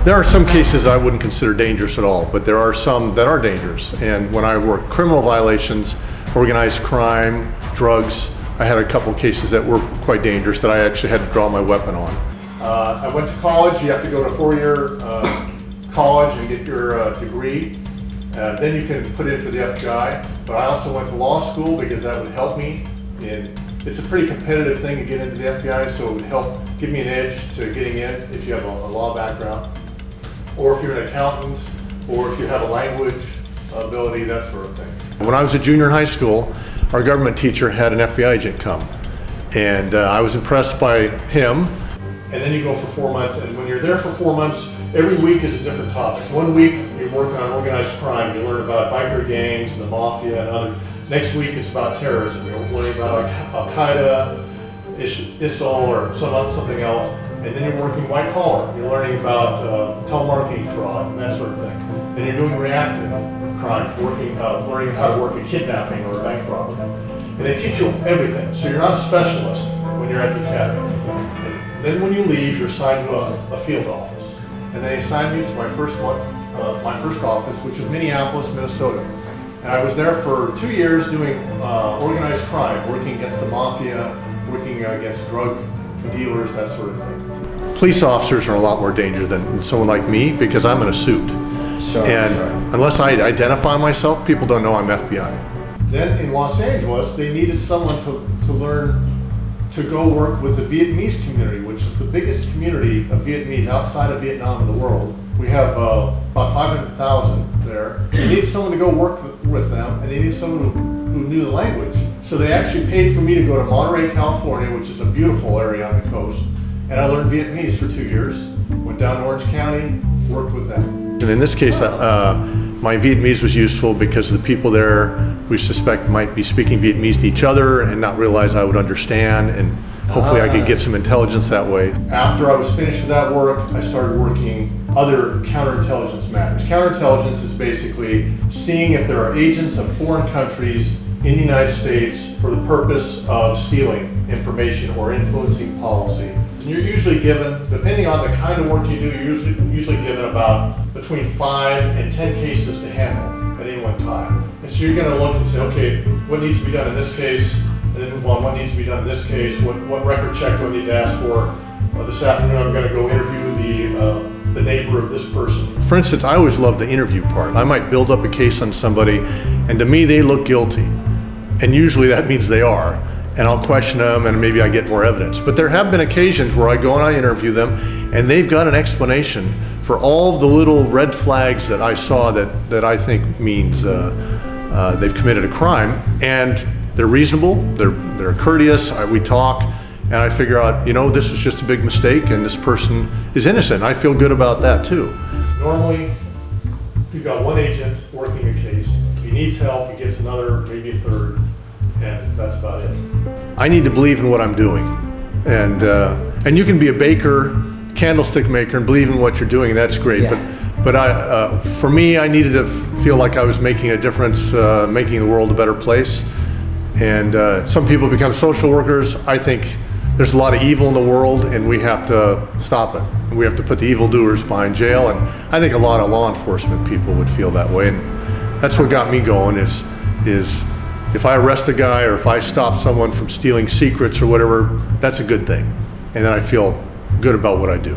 There are some cases I wouldn't consider dangerous at all, but there are some that are dangerous. And when I work criminal violations, organized crime, drugs, I had a couple of cases that were quite dangerous that I actually had to draw my weapon on. I went to college. You have to go to 4-year college and get your degree. Then you can put in for the FBI. But I also went to law school because that would help me. And it's a pretty competitive thing to get into the FBI, so it would help give me an edge to getting in if you have a law background, or if you're an accountant, or if you have a language ability, that sort of thing. When I was a junior in high school, our government teacher had an FBI agent come, and I was impressed by him. And then you go for 4 months, and when you're there for 4 months, every week is a different topic. 1 week, you're working on organized crime. You learn about biker gangs and the mafia and other. Next week, it's about terrorism. You're learning about Al-Qaeda, ISIL, or something else. And then you're working white collar. You're learning about telemarketing fraud and that sort of thing. Then you're doing reactive crimes, learning how to work a kidnapping or a bank robbery. And they teach you everything. So you're not a specialist when you're at the academy. And then when you leave, you're assigned to a field office. And they assigned me to my first office, which is Minneapolis, Minnesota. And I was there for 2 years doing organized crime, working against the mafia, working against drug dealers, that sort of thing. Police officers are a lot more dangerous than someone like me because I'm in a suit. Sure. Unless I identify myself, people don't know I'm FBI. Then in Los Angeles, they needed someone to learn to go work with the Vietnamese community, which is the biggest community of Vietnamese outside of Vietnam in the world. We have about 500,000 there. They needed someone to go work with them, and they needed someone who knew the language. So they actually paid for me to go to Monterey, California, which is a beautiful area on the coast. And I learned Vietnamese for 2 years. Went down to Orange County, worked with them. And in this case, my Vietnamese was useful because the people there we suspect might be speaking Vietnamese to each other and not realize I would understand, and hopefully I could get some intelligence that way. After I was finished with that work, I started working other counterintelligence matters. Counterintelligence is basically seeing if there are agents of foreign countries in the United States for the purpose of stealing information or influencing policy. And you're usually given, depending on the kind of work you do, you're usually given about between 5 and 10 cases to handle at any one time. And so you're going to look and say, okay, what needs to be done in this case? And then move on, what needs to be done in this case? What record check do I need to ask for? This afternoon I'm going to go interview the neighbor of this person. For instance, I always love the interview part. I might build up a case on somebody, and to me they look guilty. And usually that means they are. And I'll question them, and maybe I get more evidence. But there have been occasions where I go and I interview them, and they've got an explanation for all the little red flags that I saw that I think means they've committed a crime. And they're reasonable, they're courteous, we talk, and I figure out, this was just a big mistake, and this person is innocent. I feel good about that too. Normally, you've got one agent working a case. If he needs help, he gets another, maybe a third, and that's about it. I need to believe in what I'm doing. And you can be a baker, candlestick maker, and believe in what you're doing, and that's great. Yeah. But for me, I needed to feel like I was making a difference, making the world a better place. And some people become social workers. I think there's a lot of evil in the world, and we have to stop it. We have to put the evildoers behind jail, and I think a lot of law enforcement people would feel that way. And that's what got me going is if I arrest a guy or if I stop someone from stealing secrets or whatever, that's a good thing. And then I feel good about what I do.